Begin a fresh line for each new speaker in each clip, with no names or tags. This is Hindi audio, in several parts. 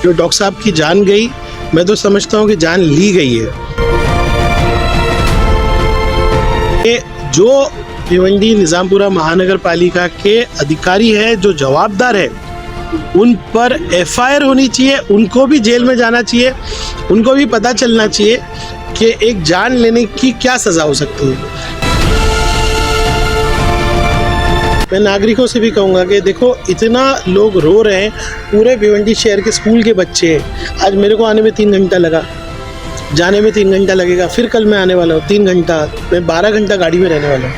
जो डॉक्टर साहब की जान गई, मैं तो समझता हूँ कि जान ली गई है। ये जो भिवंडी निजामपुरा महानगर पालिका के अधिकारी है, जो जवाबदार है, उन पर एफआईआर होनी चाहिए, उनको भी जेल में जाना चाहिए, उनको भी पता चलना चाहिए कि एक जान लेने की क्या सज़ा हो सकती है। मैं नागरिकों से भी कहूँगा कि देखो, इतना लोग रो रहे हैं, पूरे भिवंडी शहर के स्कूल के बच्चे। आज मेरे को आने में 3 घंटा लगा, जाने में 3 घंटा लगेगा, फिर कल मैं आने वाला हूँ 3 घंटा, मैं 12 घंटा गाड़ी में रहने वाला हूँ।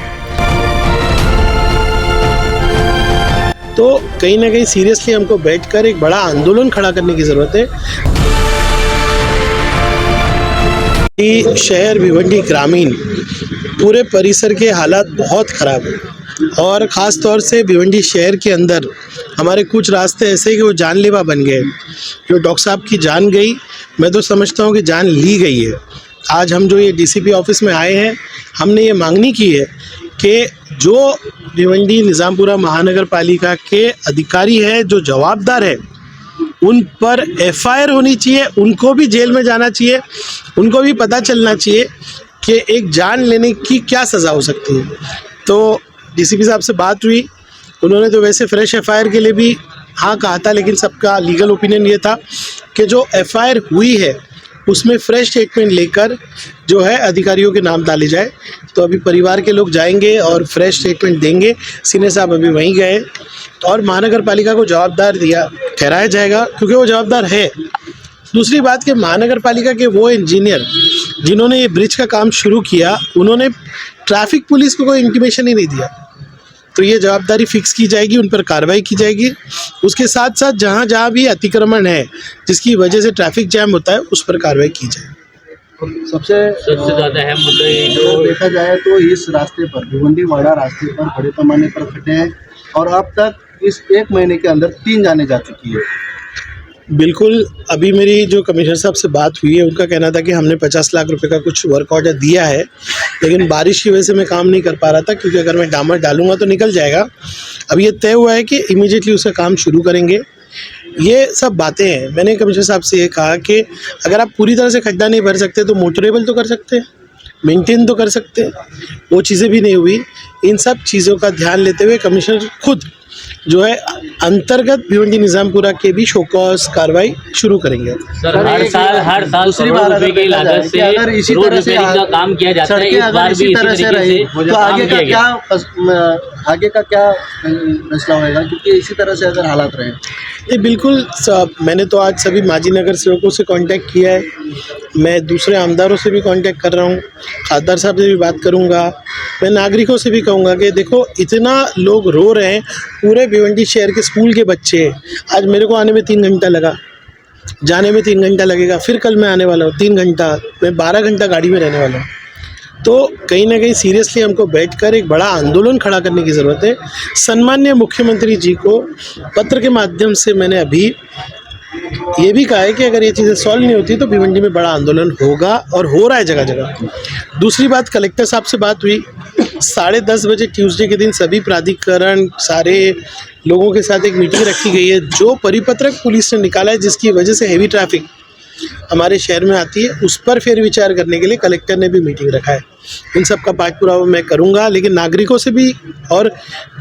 तो कहीं ना कहीं सीरियसली हमको बैठकर एक बड़ा आंदोलन खड़ा करने की ज़रूरत है। शहर भिवंडी ग्रामीण पूरे परिसर के हालात बहुत ख़राब हैं और ख़ास तौर से भिवंडी शहर के अंदर हमारे कुछ रास्ते ऐसे कि वो जानलेवा बन गए। जो डॉक्टर साहब की जान गई, मैं तो समझता हूँ कि जान ली गई है। आज हम जो ये डीसीपी ऑफिस में आए हैं, हमने ये मांगनी की है कि जो भिवंडी निजामपुरा महानगर पालिका के अधिकारी है, जो जवाबदार है, उन पर एफआईआर होनी चाहिए, उनको भी जेल में जाना चाहिए, उनको भी पता चलना चाहिए कि एक जान लेने की क्या सज़ा हो सकती है। तो डीसीपी साहब से बात हुई, उन्होंने तो वैसे फ्रेश एफआईआर के लिए भी हाँ कहा था, लेकिन सबका लीगल ओपिनियन ये था कि जो एफआईआर हुई है उसमें फ्रेश स्टेटमेंट लेकर जो है अधिकारियों के नाम डाले जाए। तो अभी परिवार के लोग जाएंगे और फ्रेश स्टेटमेंट देंगे। सीने साहब अभी वहीं गए और महानगर पालिका को जवाबदार ठहराया जाएगा, क्योंकि वो जवाबदार है। दूसरी बात कि महानगर पालिका के वो इंजीनियर जिन्होंने ये ब्रिज का काम शुरू किया, उन्होंने ट्रैफिक पुलिस को कोई इंटीमेशन ही नहीं दिया। तो ये जवाबदारी फिक्स की जाएगी, उन पर कार्रवाई की जाएगी। उसके साथ साथ जहाँ जहाँ भी अतिक्रमण है जिसकी वजह से ट्रैफिक जैम होता है, उस पर कार्रवाई की जाए।
सबसे ज़्यादा अहम मुद्दा जो देखा जाए तो इस रास्ते पर, भिवंडी वाड़ा रास्ते पर बड़े पैमाने पर खड्डे हैं और अब तक इस 1 महीने के अंदर 3 जाने जा चुकी है।
बिल्कुल, अभी मेरी जो कमिश्नर साहब से बात हुई है, उनका कहना था कि हमने 50 लाख रुपए का कुछ वर्क ऑर्डर दिया है, लेकिन बारिश की वजह से मैं काम नहीं कर पा रहा था, क्योंकि अगर मैं डामर डालूंगा तो निकल जाएगा। अब ये तय हुआ है कि इमीडिएटली उसका काम शुरू करेंगे। ये सब बातें हैं। मैंने कमिश्नर साहब से ये कहा कि अगर आप पूरी तरह से खड्डा नहीं भर सकते तो मोटरेबल तो कर सकते हैं, मेंटेन तो कर सकते हैं, वो चीज़ें भी नहीं हुई। इन सब चीज़ों का ध्यान लेते हुए कमिश्नर खुद जो है अंतर्गत भिवंडी निजामपुरा के भी शोकॉज कार्रवाई शुरू करेंगे।
सर, हर साल दूसरी बार रुपए की लागत से अगर इसी तरह से का काम किया जाता है, इस बार भी इसी तरह से
तो आगे का क्या फैसला होगा, क्योंकि इसी तरह से अगर हालात रहे?
ये बिल्कुल मैंने तो आज सभी माजी नगर सेवकों से कांटेक्ट किया है, मैं दूसरे आमदारों से भी कांटेक्ट कर रहा हूँ, खासदार साहब से भी बात करूँगा। मैं नागरिकों से भी कहूँगा कि देखो, इतना लोग रो रहे हैं, पूरे भिवंडी शहर के स्कूल के बच्चे। आज मेरे को आने में 3 घंटा लगा, जाने में 3 घंटा लगेगा, फिर कल मैं आने वाला हूँ 3 घंटा, मैं 12 घंटा गाड़ी में रहने वाला हूँ। तो कहीं ना कहीं सीरियसली हमको बैठकर एक बड़ा आंदोलन खड़ा करने की ज़रूरत है। सम्माननीय मुख्यमंत्री जी को पत्र के माध्यम से मैंने अभी ये भी कहा है कि अगर ये चीज़ें सॉल्व नहीं होती तो भिवंडी में बड़ा आंदोलन होगा, और हो रहा है जगह जगह। दूसरी बात, कलेक्टर साहब से बात हुई, 10:30 बजे ट्यूसडे के दिन सभी प्राधिकरण, सारे लोगों के साथ एक मीटिंग रखी गई है। जो परिपत्रक पुलिस ने निकाला है, जिसकी वजह से हेवी ट्रैफिक हमारे शहर में आती है, उस पर फिर विचार करने के लिए कलेक्टर ने भी मीटिंग रखा है। इन सब का पाठपुरावा मैं करूंगा, लेकिन नागरिकोों से भी और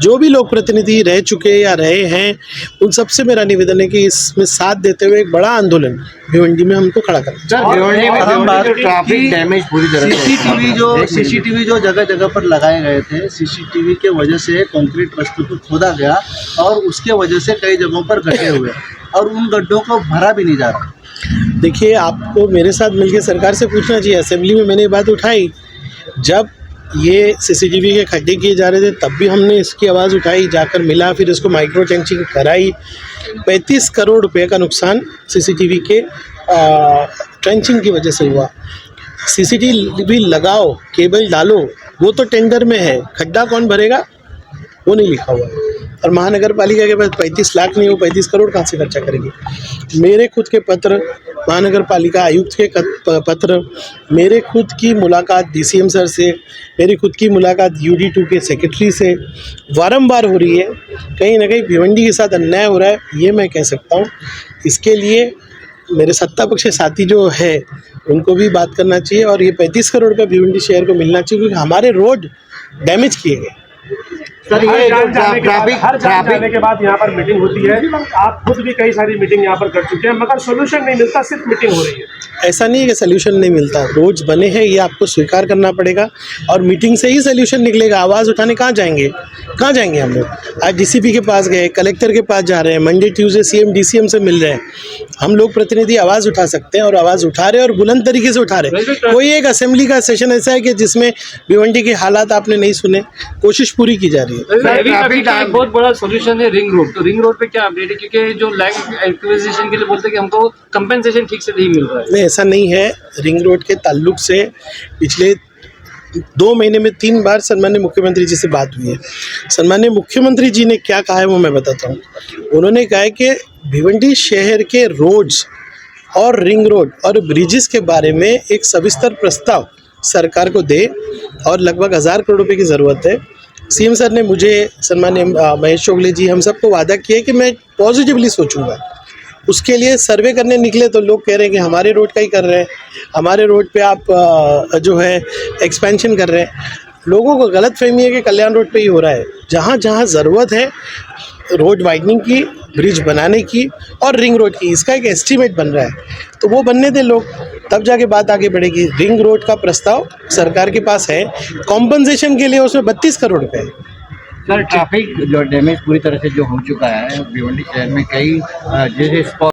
जो भी लोग प्रतिनिधि रह चुके या रहे हैं, उन सब से मेरा निवेदन है कि इसमें साथ देते हुए एक बड़ा आंदोलन भिवंडी में हमको खड़ा करना।
ट्रैफिक डैमेज पूरी तरह से सीसीटीवी जो जगह जगह पर लगाए गए थे, सीसीटीवी के वजह से कंक्रीट रास्ते को खोदा गया और उसके वजह से कई जगहों पर गड्ढे हुए और उन गड्ढों को भरा भी नहीं जा रहा।
देखिए, आपको मेरे साथ मिलकर सरकार से पूछना चाहिए। असेंबली में मैंने ये बात उठाई, जब ये सीसीटीवी के खड्डे किए जा रहे थे तब भी हमने इसकी आवाज़ उठाई, जाकर मिला, फिर इसको माइक्रो टेंचिंग कराई। 35 करोड़ रुपए का नुकसान सीसीटीवी के ट्रेंचिंग की वजह से हुआ। सीसीटीवी लगाओ, केबल डालो, वो तो टेंडर में है, खड्डा कौन भरेगा वो नहीं लिखा हुआ है। और महानगर पालिका के पास 35 लाख नहीं, वो 35 करोड़ कहाँ से खर्चा करेगी। मेरे खुद के पत्र, महानगर पालिका आयुक्त के पत्र, मेरे खुद की मुलाकात डीसीएम सर से, मेरी खुद की मुलाकात UD2 के सेक्रेटरी से बारंबार हो रही है। कहीं ना कहीं भिवंडी के साथ अन्याय हो रहा है, ये मैं कह सकता हूँ। इसके लिए मेरे सत्ता पक्ष के साथी जो है उनको भी बात करना चाहिए और ये 35 करोड़ का भिवंडी शहर को मिलना चाहिए, क्योंकि हमारे रोड डैमेज किए गए।
सर ये जो
हर जाने के बाद यहाँ पर मीटिंग होती है, आप खुद भी कई सारी मीटिंग यहाँ पर कर चुके हैं, मगर सोल्यूशन नहीं मिलता, सिर्फ मीटिंग हो रही है।
ऐसा नहीं है कि सोल्यूशन नहीं मिलता, रोड्स बने हैं, ये आपको स्वीकार करना पड़ेगा और मीटिंग से ही सोल्यूशन निकलेगा। आवाज़ उठाने कहाँ जाएंगे हम लोग? आज डीसीपी के पास गए, कलेक्टर के पास जा रहे हैं, मंडे ट्यूसडे सीएम डीसीएम से मिल रहे हैं। हम लोग प्रतिनिधि आवाज़ उठा सकते हैं और आवाज़ उठा रहे हैं और बुलंद तरीके से उठा रहे हैं। कोई एक असेंबली का सेशन ऐसा है कि जिसमें भिवंडी के हालात आपने नहीं सुने, कोशिश पूरी की जा रही है।
अभी एक बहुत बड़ा सॉल्यूशन है रिंग रोड, तो रिंग रोड पे क्या अपडेट है? क्योंकि जो लैंड एक्विजिशन के लिए बोलते हैं कि हमको कंपेंसेशन ठीक से नहीं मिल रहा है।
नहीं, ऐसा नहीं है। रिंग रोड के ताल्लुक से पिछले 2 महीने में 3 बार सन्माननीय मुख्यमंत्री जी से बात हुई है। सन्माननीय मुख्यमंत्री जी ने क्या कहा है वो मैं बताता हूँ। उन्होंने कहा है कि भिवंडी शहर के रोड्स और रिंग रोड और ब्रिजेस के बारे में एक सविस्तर प्रस्ताव सरकार को दे और लगभग 1000 करोड़ रुपए की ज़रूरत है। सीएम सर ने मुझे, सन्माननीय महेश चोगले जी, हम सबको वादा किया कि मैं पॉजिटिवली सोचूंगा। उसके लिए सर्वे करने निकले तो लोग कह रहे हैं कि हमारे रोड का ही कर रहे हैं, हमारे रोड पे आप जो है एक्सपेंशन कर रहे हैं। लोगों को गलत फहमी है कि कल्याण रोड पे ही हो रहा है। जहाँ जहाँ ज़रूरत है रोड वाइडनिंग की, ब्रिज बनाने की और रिंग रोड की, इसका एक एस्टीमेट बन रहा है, तो वो बनने दे लोग, तब जाके बात आगे बढ़ेगी। रिंग रोड का प्रस्ताव सरकार के पास है, कॉम्पनसेशन के लिए उसमें 32 करोड़ रुपये है।
सर ट्रैफिक जो डैमेज पूरी तरह से जो हो चुका है भिवंडी शहर में, कई जैसे स्पॉट